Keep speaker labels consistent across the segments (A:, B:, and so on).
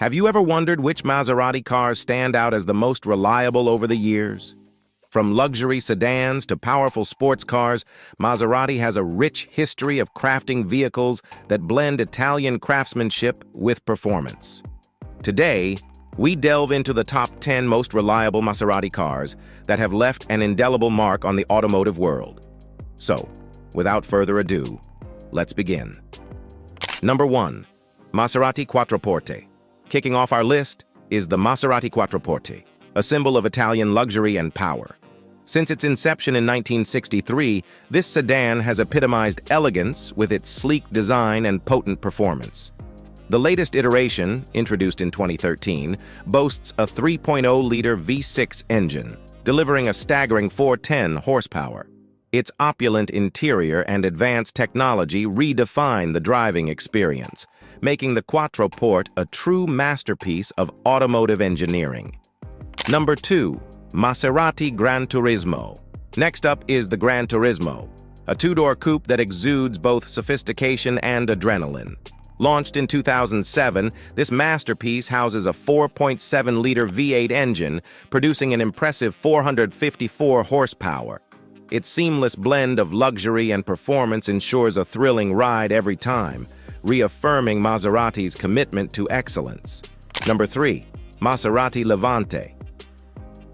A: Have you ever wondered which Maserati cars stand out as the most reliable over the years? From luxury sedans to powerful sports cars, Maserati has a rich history of crafting vehicles that blend Italian craftsmanship with performance. Today, we delve into the top 10 most reliable Maserati cars that have left an indelible mark on the automotive world. So, without further ado, let's begin. Number 1. Maserati Quattroporte. Kicking off our list is the Maserati Quattroporte, a symbol of Italian luxury and power. Since its inception in 1963, this sedan has epitomized elegance with its sleek design and potent performance. The latest iteration, introduced in 2013, boasts a 3.0-liter V6 engine, delivering a staggering 410 horsepower. Its opulent interior and advanced technology redefine the driving experience, making the Quattroporte a true masterpiece of automotive engineering. Number 2. Maserati Gran Turismo. Next up is the Gran Turismo, a two-door coupe that exudes both sophistication and adrenaline. Launched in 2007, this masterpiece houses a 4.7-liter V8 engine, producing an impressive 454 horsepower. Its seamless blend of luxury and performance ensures a thrilling ride every time, reaffirming Maserati's commitment to excellence. Number 3. Maserati Levante.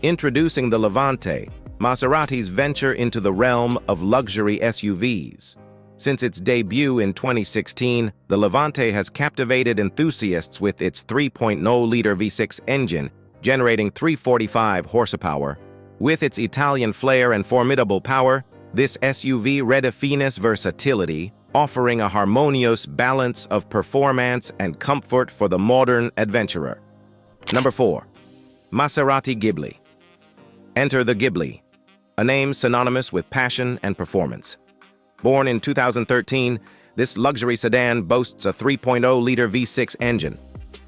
A: Introducing the Levante, Maserati's venture into the realm of luxury SUVs. Since its debut in 2016, the Levante has captivated enthusiasts with its 3.0-liter V6 engine, generating 345 horsepower. With its Italian flair and formidable power, this SUV redefines versatility, offering a harmonious balance of performance and comfort for the modern adventurer. Number 4. Maserati Ghibli. Enter the Ghibli, a name synonymous with passion and performance. Born in 2013, this luxury sedan boasts a 3.0-liter V6 engine,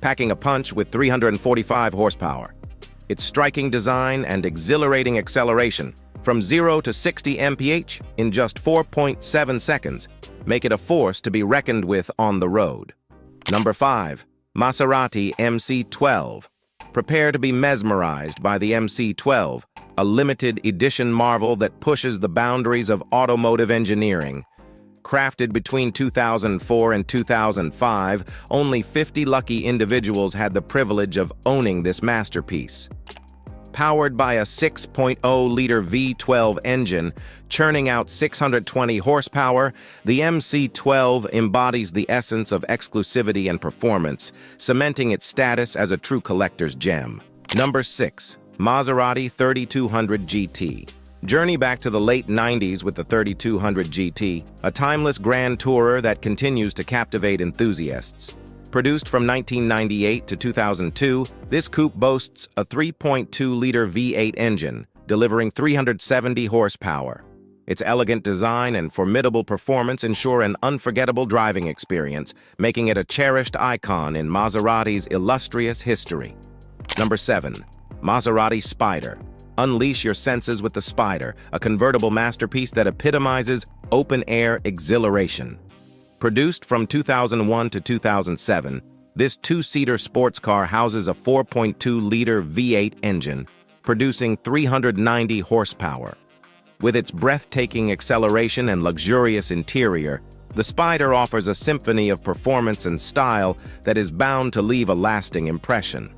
A: packing a punch with 345 horsepower. Its striking design and exhilarating acceleration, from 0 to 60 mph in just 4.7 seconds, make it a force to be reckoned with on the road. Number 5. Maserati MC12. Prepare to be mesmerized by the MC12, a limited edition marvel that pushes the boundaries of automotive engineering. Crafted between 2004 and 2005, only 50 lucky individuals had the privilege of owning this masterpiece. Powered by a 6.0-liter V12 engine, churning out 620 horsepower, the MC12 embodies the essence of exclusivity and performance, cementing its status as a true collector's gem. Number 6. Maserati 3200 GT. Journey back to the late 90s with the 3200 GT, a timeless grand tourer that continues to captivate enthusiasts. Produced from 1998 to 2002, this coupe boasts a 3.2-liter V8 engine, delivering 370 horsepower. Its elegant design and formidable performance ensure an unforgettable driving experience, making it a cherished icon in Maserati's illustrious history. Number 7. Maserati Spider. Unleash your senses with the Spider, a convertible masterpiece that epitomizes open-air exhilaration. Produced from 2001 to 2007, this two-seater sports car houses a 4.2-liter V8 engine, producing 390 horsepower. With its breathtaking acceleration and luxurious interior, the Spider offers a symphony of performance and style that is bound to leave a lasting impression.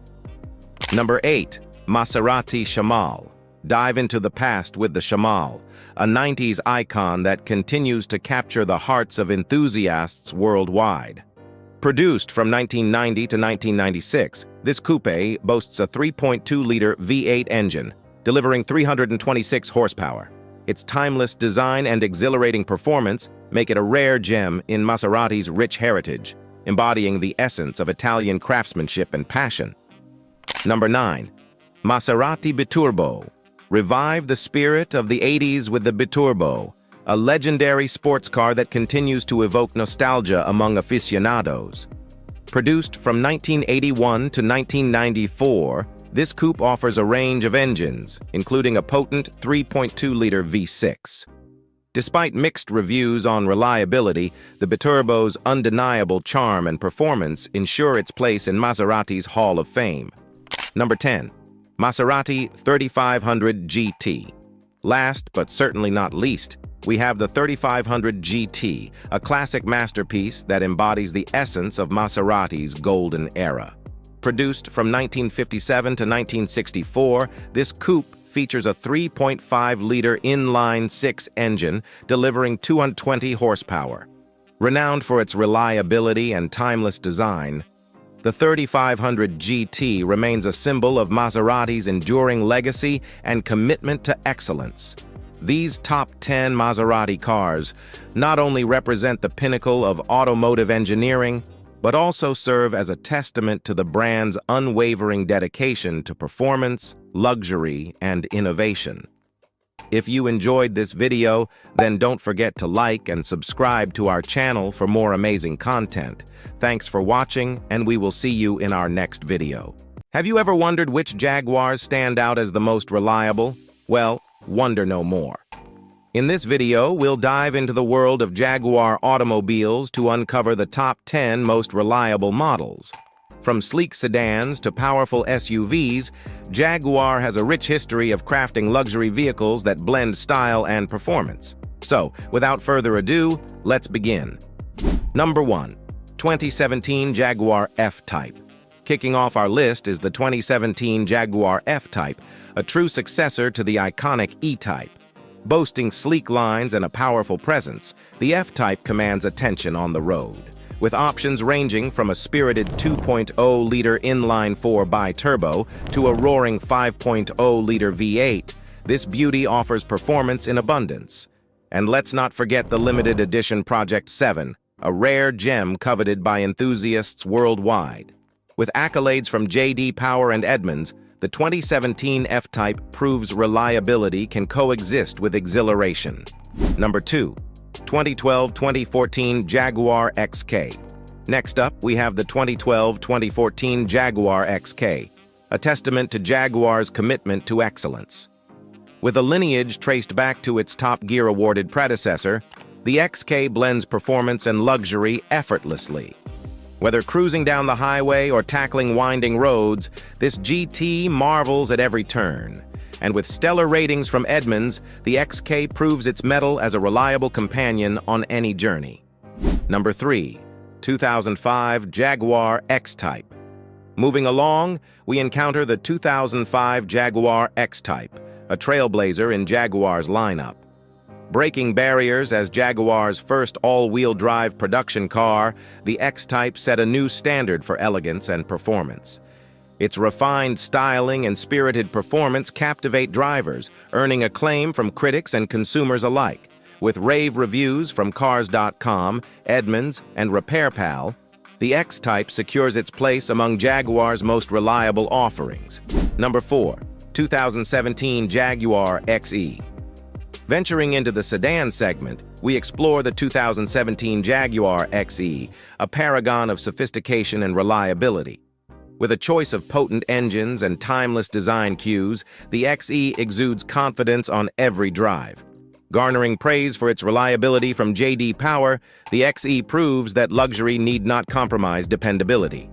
A: Number 8. Maserati Shamal. Dive into the past with the Shamal, a 90s icon that continues to capture the hearts of enthusiasts worldwide. Produced from 1990 to 1996, this coupe boasts a 3.2-liter V8 engine, delivering 326 horsepower. Its timeless design and exhilarating performance make it a rare gem in Maserati's rich heritage, embodying the essence of Italian craftsmanship and passion. Number 9. Maserati Biturbo. Revive the spirit of the 80s with the Biturbo, a legendary sports car that continues to evoke nostalgia among aficionados. Produced from 1981 to 1994, this coupe offers a range of engines, including a potent 3.2-liter V6. Despite mixed reviews on reliability, the Biturbo's undeniable charm and performance ensure its place in Maserati's Hall of Fame. Number 10. Maserati 3500 GT. Last, but certainly not least, we have the 3500 GT, a classic masterpiece that embodies the essence of Maserati's golden era. Produced from 1957 to 1964, this coupe features a 3.5-liter inline-six engine delivering 220 horsepower. Renowned for its reliability and timeless design, the 3500 GT remains a symbol of Maserati's enduring legacy and commitment to excellence. These top 10 Maserati cars not only represent the pinnacle of automotive engineering, but also serve as a testament to the brand's unwavering dedication to performance, luxury, and innovation. If you enjoyed this video, then don't forget to like and subscribe to our channel for more amazing content. Thanks for watching, and we will see you in our next video. Have you ever wondered which Jaguars stand out as the most reliable? Well, wonder no more. In this video, we'll dive into the world of Jaguar automobiles to uncover the top 10 most reliable models. From sleek sedans to powerful SUVs, Jaguar has a rich history of crafting luxury vehicles that blend style and performance. So, without further ado, let's begin. Number 1. 2017 Jaguar F-Type. Kicking off our list is the 2017 Jaguar F-Type, a true successor to the iconic E-Type. Boasting sleek lines and a powerful presence, the F-Type commands attention on the road. With options ranging from a spirited 2.0-liter inline-four bi-turbo to a roaring 5.0-liter V8, this beauty offers performance in abundance. And let's not forget the limited edition Project 7, a rare gem coveted by enthusiasts worldwide. With accolades from J.D. Power and Edmunds, the 2017 F-Type proves reliability can coexist with exhilaration. Number 2. 2012-2014 Jaguar XK. Next up, we have the 2012-2014 Jaguar XK, a testament to Jaguar's commitment to excellence. With a lineage traced back to its Top Gear awarded predecessor, the XK blends performance and luxury effortlessly. Whether cruising down the highway or tackling winding roads, this GT marvels at every turn. And with stellar ratings from Edmunds, the XK proves its mettle as a reliable companion on any journey. Number 3. 2005 Jaguar X-Type. Moving along, we encounter the 2005 Jaguar X-Type, a trailblazer in Jaguar's lineup. Breaking barriers as Jaguar's first all-wheel drive production car, the X-Type set a new standard for elegance and performance. Its refined styling and spirited performance captivate drivers, earning acclaim from critics and consumers alike. With rave reviews from Cars.com, Edmunds, and RepairPal, the X-Type secures its place among Jaguar's most reliable offerings. Number 4. 2017 Jaguar XE. Venturing into the sedan segment, we explore the 2017 Jaguar XE, a paragon of sophistication and reliability. With a choice of potent engines and timeless design cues, the XE exudes confidence on every drive. Garnering praise for its reliability from J.D. Power, the XE proves that luxury need not compromise dependability.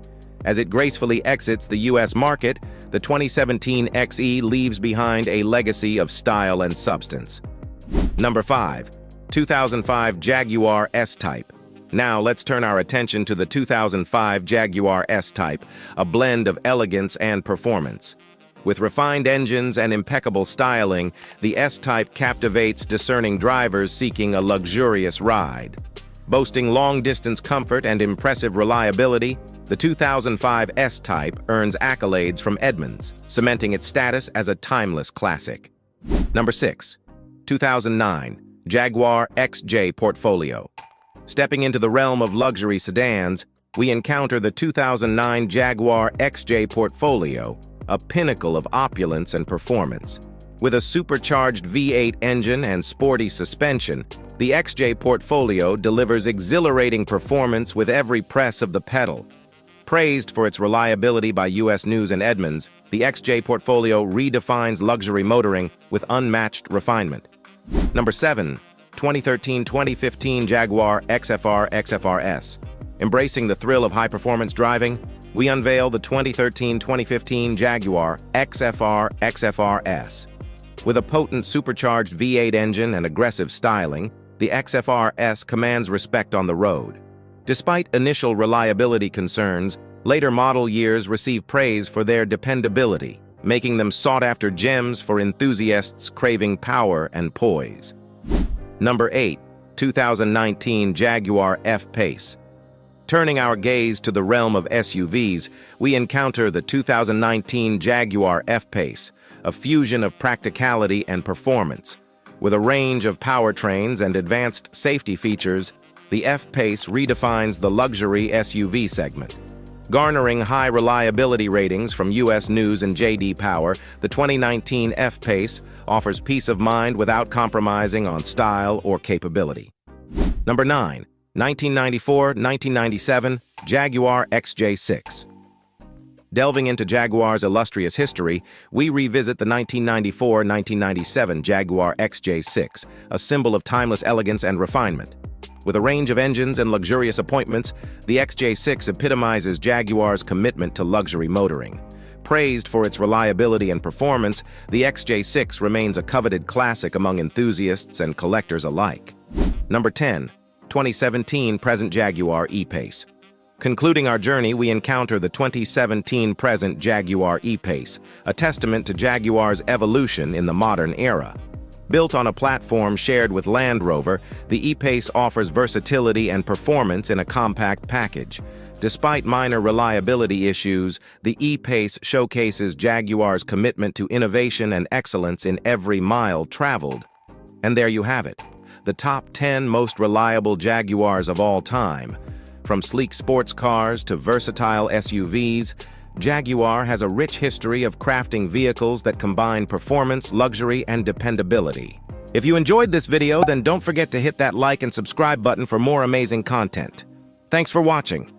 A: As it gracefully exits the U.S. market, the 2017 XE leaves behind a legacy of style and substance. Number 5. 2005 Jaguar S-Type. Now let's turn our attention to the 2005 Jaguar S-Type, a blend of elegance and performance. With refined engines and impeccable styling, the S-Type captivates discerning drivers seeking a luxurious ride. Boasting long-distance comfort and impressive reliability, the 2005 S-Type earns accolades from Edmunds, cementing its status as a timeless classic. Number 6. 2009 Jaguar XJ Portfolio. Stepping into the realm of luxury sedans, we encounter the 2009 Jaguar XJ Portfolio, a pinnacle of opulence and performance. With a supercharged V8 engine and sporty suspension, the XJ Portfolio delivers exhilarating performance with every press of the pedal. Praised for its reliability by U.S. News and Edmunds, the XJ Portfolio redefines luxury motoring with unmatched refinement. Number 7. 2013-2015 Jaguar XFR XFRS. Embracing the thrill of high-performance driving, we unveil the 2013-2015 Jaguar XFR XFRS. With a potent supercharged V8 engine and aggressive styling, the XFRS commands respect on the road. Despite initial reliability concerns, later model years receive praise for their dependability, making them sought-after gems for enthusiasts craving power and poise. Number 8. 2019 Jaguar F-Pace. Turning our gaze to the realm of SUVs, we encounter the 2019 Jaguar F-Pace, a fusion of practicality and performance. With a range of powertrains and advanced safety features, the F-Pace redefines the luxury SUV segment. Garnering high reliability ratings from US News and J.D. Power, the 2019 F-Pace offers peace of mind without compromising on style or capability. Number 9. 1994-1997 Jaguar XJ6. Delving into Jaguar's illustrious history, we revisit the 1994-1997 Jaguar XJ6, a symbol of timeless elegance and refinement. With a range of engines and luxurious appointments, the XJ6 epitomizes Jaguar's commitment to luxury motoring. Praised for its reliability and performance, the XJ6 remains a coveted classic among enthusiasts and collectors alike. Number 10. 2017 present Jaguar E-Pace. Concluding our journey, we encounter the 2017 present Jaguar E-Pace, a testament to Jaguar's evolution in the modern era. Built on a platform shared with Land Rover, the E-Pace offers versatility and performance in a compact package. Despite minor reliability issues, the E-Pace showcases Jaguar's commitment to innovation and excellence in every mile traveled. And there you have it, the top 10 most reliable Jaguars of all time. From sleek sports cars to versatile SUVs, Jaguar has a rich history of crafting vehicles that combine performance, luxury, and dependability. If you enjoyed this video, then don't forget to hit that like and subscribe button for more amazing content. Thanks for watching.